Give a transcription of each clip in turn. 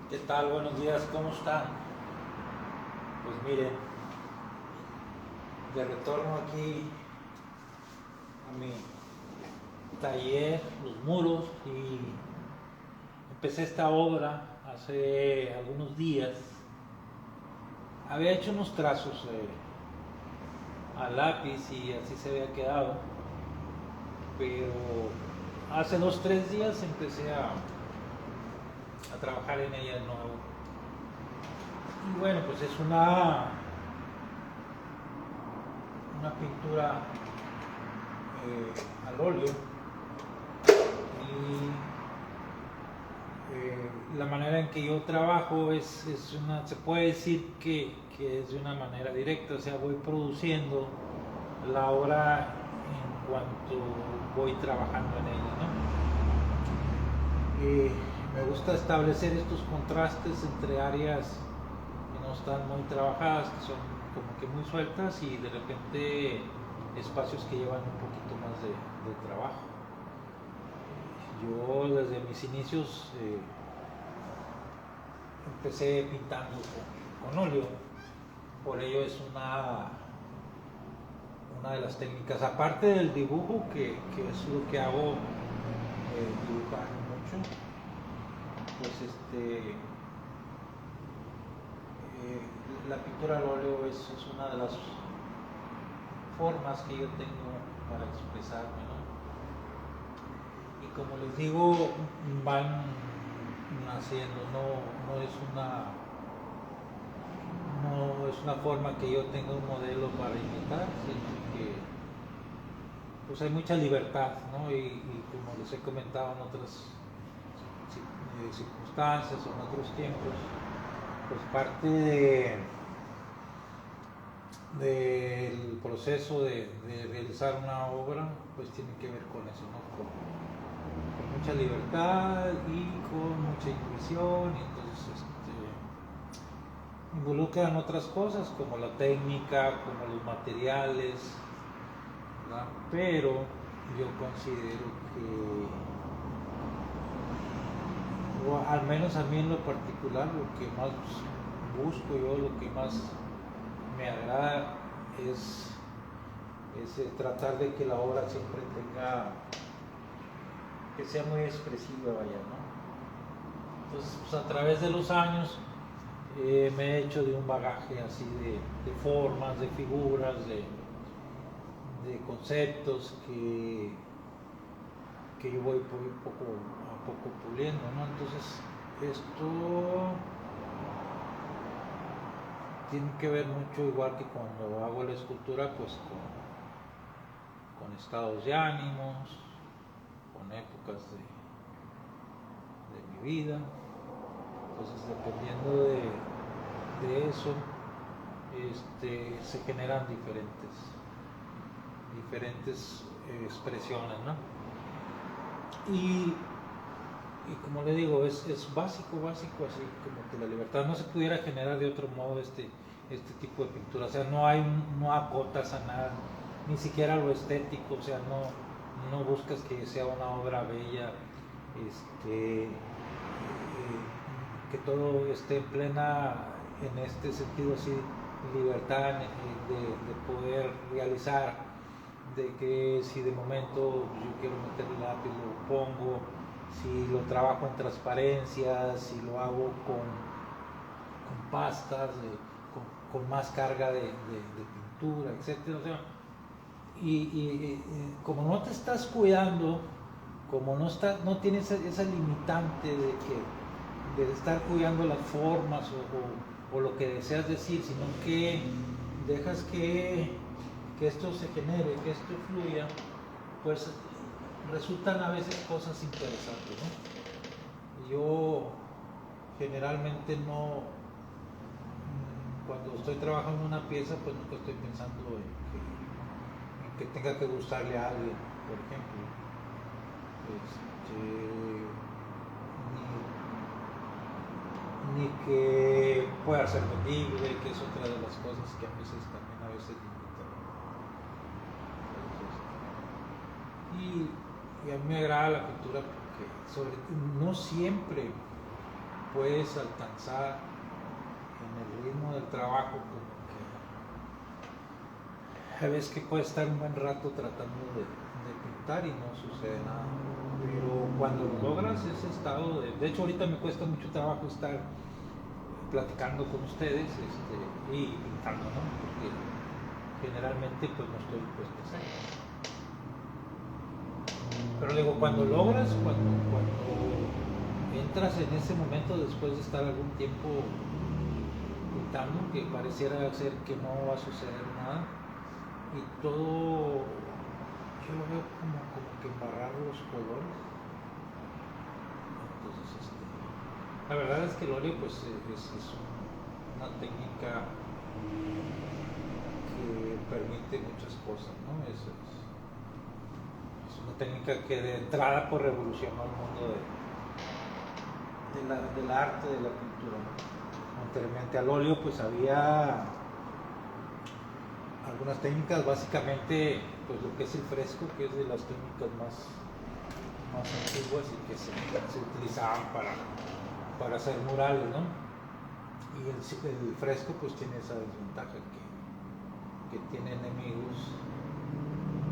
¿Qué tal? Buenos días, ¿cómo están? Pues miren, de retorno aquí a mi taller, los muros, y empecé esta obra hace algunos días. Había hecho unos trazos a lápiz y así se había quedado, pero hace 2, 3 días empecé a trabajar en ella de nuevo. Y bueno, pues es una pintura al óleo y la manera en que yo trabajo se puede decir que es de una manera directa, o sea, voy produciendo la obra en cuanto voy trabajando en ella, ¿no? Me gusta establecer estos contrastes entre áreas que no están muy trabajadas, que son como que muy sueltas, y de repente espacios que llevan un poquito más de trabajo. Yo desde mis inicios empecé pintando con óleo, por ello es una de las técnicas, aparte del dibujo, que es lo que hago, dibujar mucho, pues la pintura al óleo es una de las formas que yo tengo para expresarme, ¿no? Y como les digo, van naciendo, no es una forma que yo tenga un modelo para imitar, sino que pues hay mucha libertad, ¿no? Y como les he comentado en otras circunstancias o en otros tiempos, pues parte del proceso de realizar una obra pues tiene que ver con eso, ¿no? Con mucha libertad y con mucha intuición, y entonces involucran otras cosas como la técnica, como los materiales, ¿verdad? Pero yo considero que, o al menos a mí en lo particular, lo que más busco yo, lo que más me agrada es tratar de que la obra siempre que sea muy expresiva, vaya, ¿no? Entonces, pues a través de los años me he hecho de un bagaje así de formas, de figuras, de conceptos que yo voy poco a poco puliendo, ¿no? Entonces, esto tiene que ver mucho, igual que cuando hago la escultura, pues con estados de ánimos, con épocas de mi vida. Entonces, dependiendo de eso, se generan diferentes expresiones, ¿no? Y, y como le digo, es básico, así como que la libertad no se pudiera generar de otro modo este tipo de pintura. O sea, no acotas a nada, ni siquiera lo estético, o sea, no buscas que sea una obra bella, que todo esté en plena, en este sentido así, libertad de poder realizar, de que si de momento yo quiero meter el lápiz lo pongo, si lo trabajo en transparencia, si lo hago con pastas, con más carga de pintura, etcétera. O sea, y como no te estás cuidando, como no tienes esa limitante de estar cuidando las formas o lo que deseas decir, sino que dejas que esto se genere, que esto fluya, pues resultan a veces cosas interesantes, ¿no? Yo generalmente no, cuando estoy trabajando en una pieza, pues nunca estoy pensando en que tenga que gustarle a alguien, por ejemplo. Ni que pueda ser vendible, que es otra de las cosas que a veces limitan. Y a mí me agrada la pintura porque no siempre puedes alcanzar en el ritmo del trabajo, como que a veces que puedes estar un buen rato tratando de pintar y no sucede nada. Pero cuando logras ese estado de hecho ahorita me cuesta mucho trabajo estar platicando con ustedes y pintando, ¿no? Porque generalmente pues no estoy dispuesto a hacerlo. Pero digo, cuando logras, cuando entras en ese momento después de estar algún tiempo pintando, que pareciera ser que no va a suceder nada, y todo, yo lo veo como que embarrar los colores. Entonces, la verdad es que el óleo pues es una técnica que permite muchas cosas, ¿no? Es una técnica que de entrada pues revolucionó el mundo del arte, de la pintura, ¿no? Anteriormente al óleo pues había algunas técnicas, básicamente pues lo que es el fresco, que es de las técnicas más antiguas y que se utilizaban para hacer murales, ¿no? Y el fresco pues tiene esa desventaja que tiene enemigos.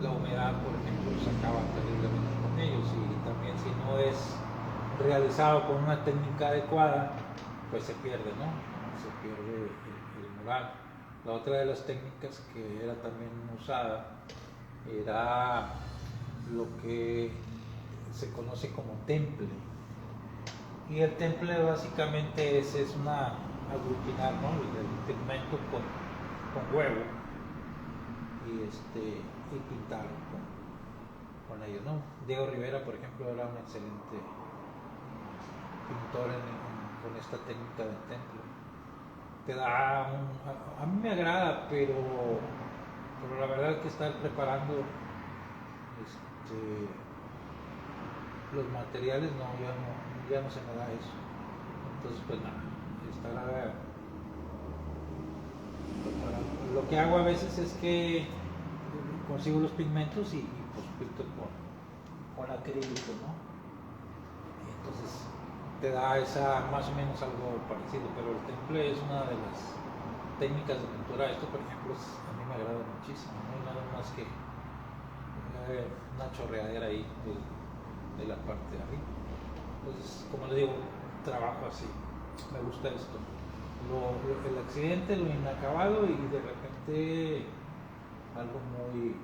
La humedad, por ejemplo, se acaba terriblemente con ellos, y también si no es realizado con una técnica adecuada, pues se pierde, ¿no? Se pierde el mural. La otra de las técnicas que era también usada era lo que se conoce como temple. Y el temple básicamente es una aglutinar, ¿no? El pigmento con huevo y pintar con ellos, ¿no? Diego Rivera, por ejemplo, era un excelente pintor con esta técnica del temple. Te da a mí me agrada, pero la verdad es que estar preparando los materiales ya no se me da eso. Entonces pues nada, estar preparando. Lo que hago a veces es que consigo los pigmentos y pues pinto con acrílico, ¿no? Y entonces te da más o menos algo parecido, pero el temple es una de las técnicas de pintura. Esto, por ejemplo, a mí me agrada muchísimo, no hay nada más que una chorreadera ahí de la parte de arriba. Entonces, como le digo, trabajo así, me gusta esto. El accidente, lo inacabado y de repente algo muy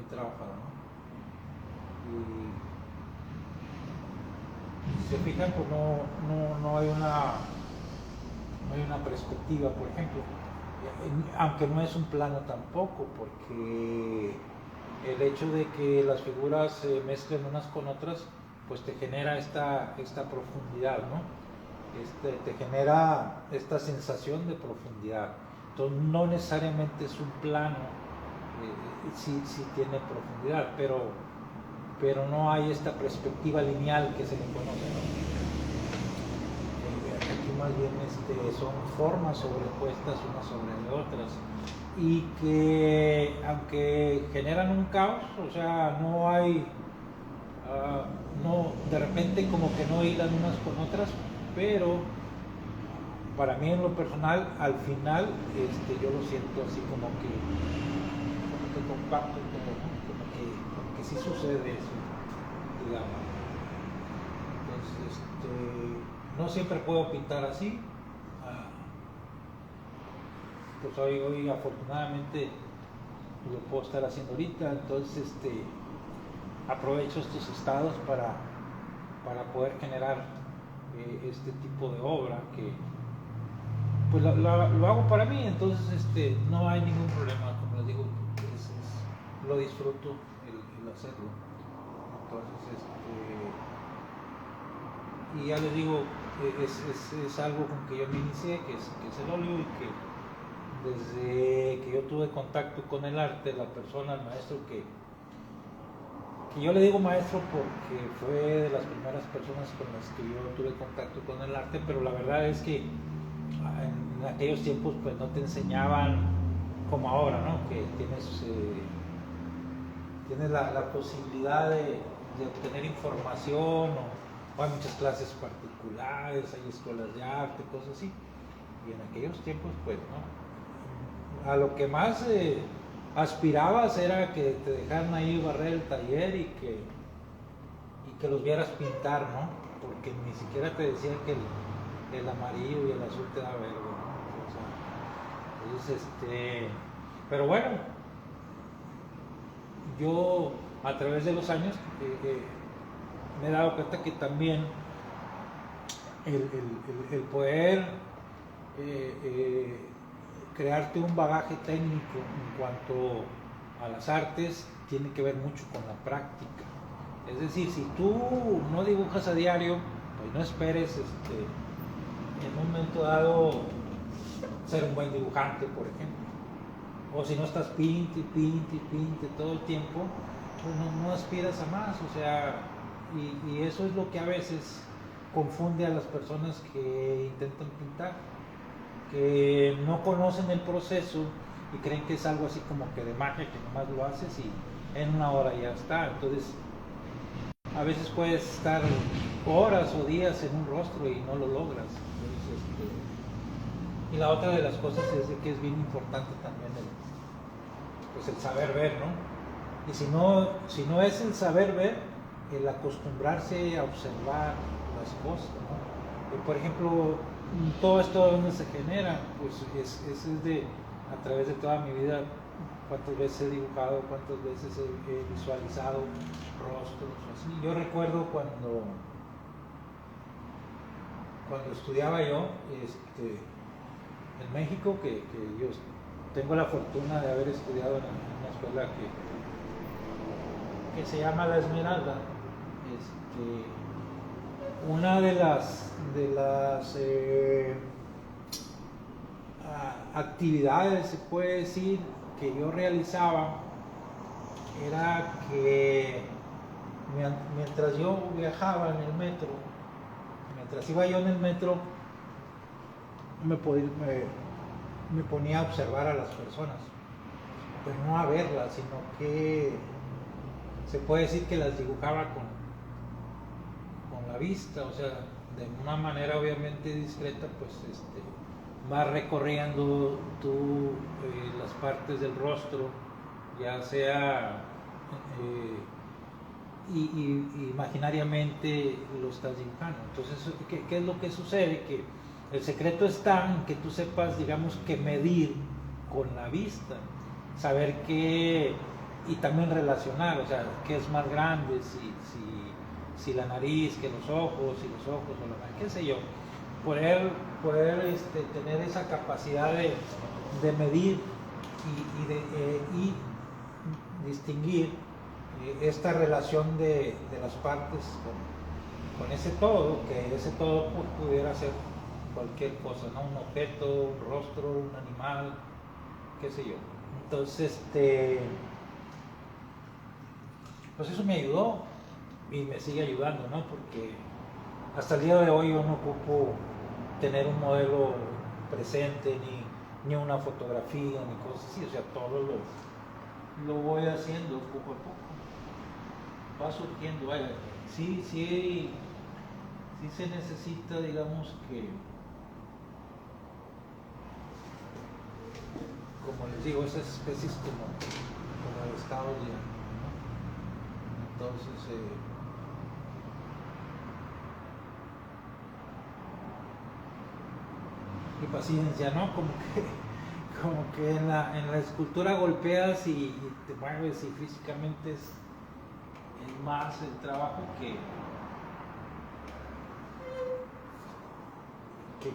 trabajado, ¿no? Y si se fijan, pues no hay una perspectiva, por ejemplo, aunque no es un plano tampoco, porque el hecho de que las figuras se mezclen unas con otras pues te genera esta profundidad, ¿no? Te genera esta sensación de profundidad. Entonces no necesariamente es un plano, sí tiene profundidad, pero no hay esta perspectiva lineal que se le conoce, ¿no? Aquí más bien son formas sobrepuestas unas sobre otras y que aunque generan un caos, o sea, no hay de repente como que no hilan unas con otras, pero para mí en lo personal al final yo lo siento así como que compacto todo, ¿no? como que sí sucede eso, digamos. Entonces no siempre puedo pintar así, pues hoy afortunadamente lo puedo estar haciendo ahorita, entonces aprovecho estos estados para poder generar este tipo de obra que pues lo hago para mí, entonces no hay ningún problema, como les digo, lo disfruto el hacerlo. Entonces y ya les digo, es algo con que yo me inicié, que es el óleo, y que desde que yo tuve contacto con el arte, la persona, el maestro que yo le digo maestro porque fue de las primeras personas con las que yo tuve contacto con el arte, pero la verdad es que en aquellos tiempos pues no te enseñaban como ahora, ¿no? Que tienes la posibilidad de obtener información o hay muchas clases particulares, hay escuelas de arte, cosas así. Y en aquellos tiempos, pues, ¿no? A lo que más aspirabas era que te dejaran ahí barrer el taller y que los vieras pintar, ¿no? Porque ni siquiera te decían que el amarillo y el azul te da verde, ¿no? O sea, entonces, pero bueno, yo a través de los años me he dado cuenta que también el poder crearte un bagaje técnico en cuanto a las artes tiene que ver mucho con la práctica. Es decir, si tú no dibujas a diario, pues no esperes en un momento dado ser un buen dibujante, por ejemplo. O si no estás pinte todo el tiempo, pues no aspiras a más. O sea, y eso es lo que a veces confunde a las personas que intentan pintar, que no conocen el proceso y creen que es algo así como que de magia, que nomás lo haces y en una hora ya está. Entonces, a veces puedes estar horas o días en un rostro y no lo logras. Entonces, y la otra de las cosas es de que es bien importante también el saber ver, ¿no? Y si no es el saber ver, el acostumbrarse a observar las cosas, ¿no? Y por ejemplo, todo esto donde se genera, pues es a través de toda mi vida, cuántas veces he dibujado, cuántas veces he visualizado rostros, así. Yo recuerdo cuando estudiaba yo en México, que yo tengo la fortuna de haber estudiado en una escuela que se llama La Esmeralda. Una de las actividades, se puede decir, que yo realizaba era que mientras yo viajaba en el metro, mientras iba yo en el metro, me ponía a observar a las personas, pero no a verlas, sino que se puede decir que las dibujaba con la vista. O sea, de una manera obviamente discreta, pues vas recorriendo tú las partes del rostro, ya sea y imaginariamente lo estás dibujando. Entonces, ¿qué es lo que sucede? Que el secreto está en que tú sepas, digamos, que medir con la vista, saber qué, y también relacionar, o sea, qué es más grande, si la nariz, que los ojos, o la nariz, qué sé yo. Poder tener esa capacidad de medir y distinguir esta relación de las partes con ese todo, que ese todo pues, pudiera ser cualquier cosa, ¿no? Un objeto, un rostro, un animal, qué sé yo. Entonces, pues eso me ayudó y me sigue ayudando, ¿no? Porque hasta el día de hoy yo no ocupo tener un modelo presente, ni una fotografía, ni cosas así. O sea, todo lo voy haciendo poco a poco. Va surgiendo, vaya. Sí se necesita, digamos, que, como les digo, esas especies como el estado de ánimo, ¿no? Entonces, y paciencia, ¿no? Como que en la escultura golpeas y te mueves y físicamente es más el trabajo que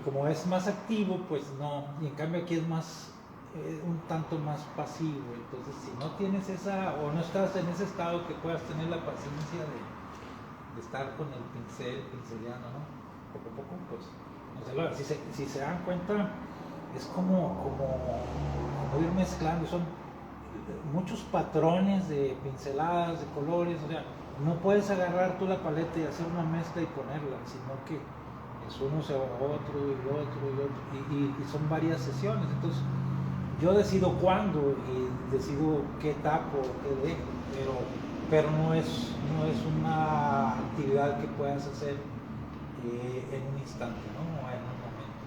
como es más activo, pues no, y en cambio aquí es más un tanto más pasivo. Entonces, si no tienes esa, o no estás en ese estado que puedas tener la paciencia de estar con el pinceleando, ¿no? Poco a poco, pues no se logra. Si se dan cuenta, es como ir mezclando, son muchos patrones de pinceladas, de colores. O sea, no puedes agarrar tú la paleta y hacer una mezcla y ponerla, sino que es uno se va a otro y otro y son varias sesiones. Entonces yo decido cuándo y decido qué tapo, qué dejo, pero no es una actividad que puedas hacer en un instante, ¿no? O en un momento.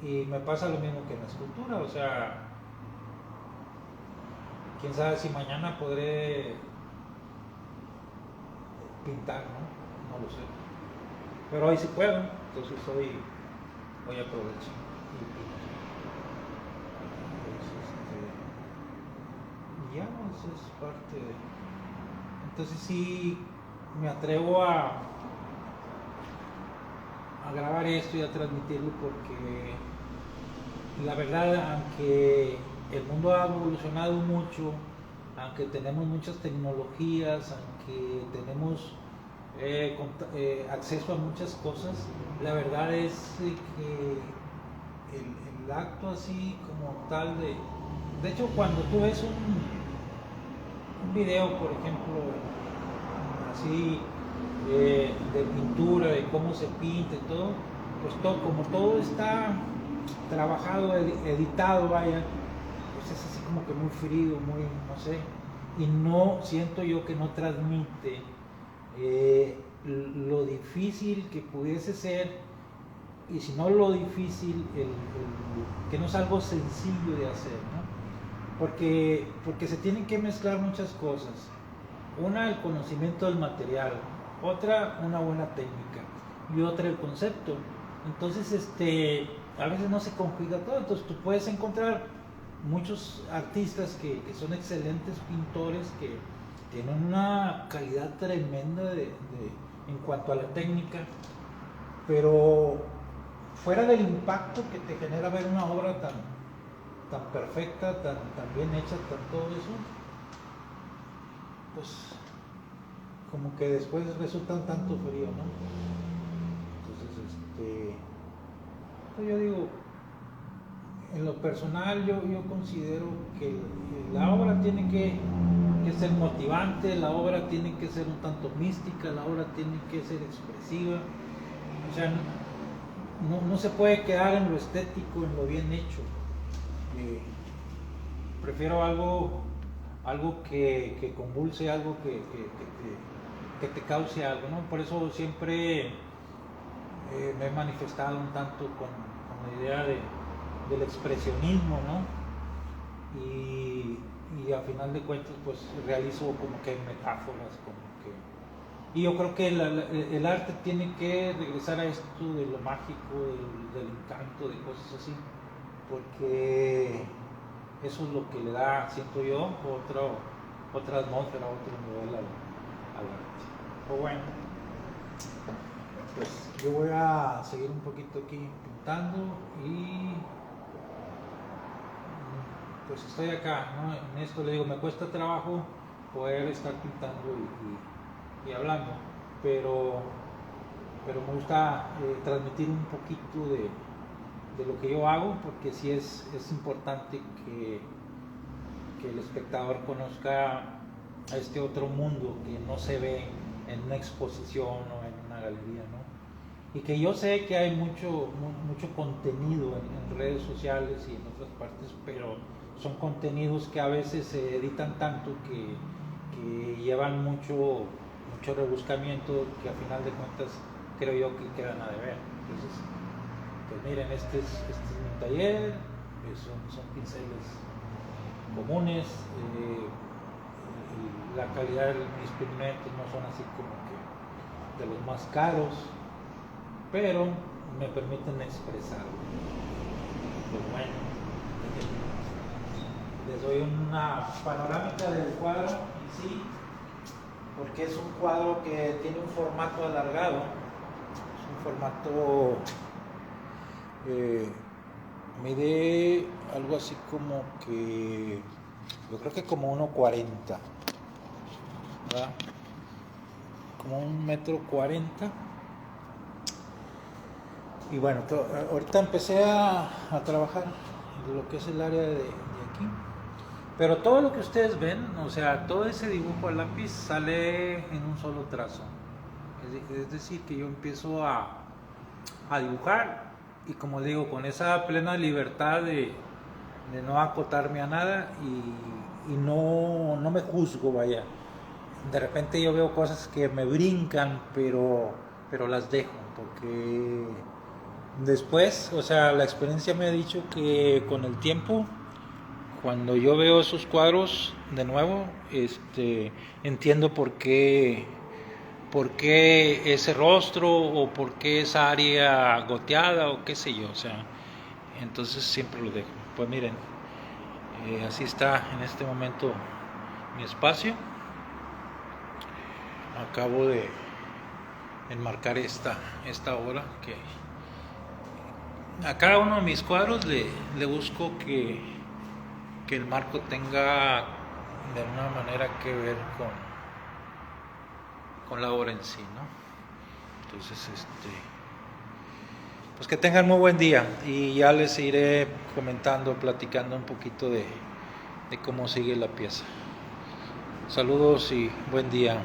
Y me pasa lo mismo que en la escultura, o sea, quién sabe si mañana podré pintar, ¿no? No lo sé. Pero hoy sí puedo, entonces hoy aprovecho y pinto. Entonces, ya, eso es parte de... Entonces sí me atrevo a grabar esto y a transmitirlo porque la verdad, aunque el mundo ha evolucionado mucho, aunque tenemos muchas tecnologías, aunque tenemos acceso a muchas cosas, la verdad es que el acto así como tal de hecho, cuando tú ves un video, por ejemplo, así de pintura, de cómo se pinta y todo, pues como todo está trabajado, editado, vaya, pues es así como que muy frío, muy, no sé, y no, siento yo que no transmite lo difícil que pudiese ser, y si no lo difícil, que no es algo sencillo de hacer, ¿no? Porque se tienen que mezclar muchas cosas. Una, el conocimiento del material, otra, una buena técnica, y otra, el concepto. Entonces, a veces no se conjuga todo. Entonces, tú puedes encontrar muchos artistas que son excelentes pintores, que tienen una calidad tremenda en cuanto a la técnica, pero fuera del impacto que te genera ver una obra tan perfecta, tan bien hecha, tan todo eso, pues como que después resulta un tanto frío, ¿no? Entonces, pues yo digo, en lo personal yo considero que la obra tiene que ser motivante, la obra tiene que ser un tanto mística, la obra tiene que ser expresiva, o sea, no se puede quedar en lo estético, en lo bien hecho. Prefiero algo que convulse, algo que te cause algo, ¿no? Por eso siempre me he manifestado un tanto con la idea del expresionismo, ¿no? Y a final de cuentas, pues realizo como que metáforas, y yo creo que el arte tiene que regresar a esto de lo mágico, del encanto, de cosas así, porque eso es lo que le da, siento yo, otra atmósfera, otro nivel al arte. Pero bueno, pues yo voy a seguir un poquito aquí pintando y pues estoy acá, ¿no? En esto le digo, me cuesta trabajo poder estar pintando y hablando, pero me gusta transmitir un poquito de lo que yo hago, porque sí es importante que el espectador conozca a este otro mundo que no se ve en una exposición o en una galería, ¿no? Y que yo sé que hay mucho contenido en redes sociales y en otras partes, pero son contenidos que a veces se editan tanto que llevan mucho rebuscamiento, que a final de cuentas creo yo que quedan a deber. Entonces, pues miren, este es mi taller, son pinceles comunes, la calidad de mis pigmentos no son así como que de los más caros, pero me permiten expresar. Pues bueno, les doy una panorámica del cuadro en sí, porque es un cuadro que tiene un formato alargado, es un formato, mide algo así como que, yo creo que como 1.40, ¿verdad? Como 1.40 m. Y bueno, ahorita empecé a trabajar en lo que es el área de aquí. Pero todo lo que ustedes ven, o sea, todo ese dibujo a lápiz sale en un solo trazo. Es decir, que yo empiezo a dibujar y, como digo, con esa plena libertad de no acotarme a nada no me juzgo, vaya. De repente yo veo cosas que me brincan, pero las dejo, porque después, o sea, la experiencia me ha dicho que con el tiempo, cuando yo veo esos cuadros de nuevo, entiendo por qué ese rostro o por qué esa área goteada o qué sé yo, o sea, entonces siempre lo dejo. Pues miren, así está en este momento mi espacio. Acabo de enmarcar esta obra que a cada uno de mis cuadros le busco que el marco tenga de alguna manera que ver con la obra en sí, ¿no? Entonces, pues que tengan muy buen día y ya les iré comentando, platicando un poquito de cómo sigue la pieza. Saludos y buen día.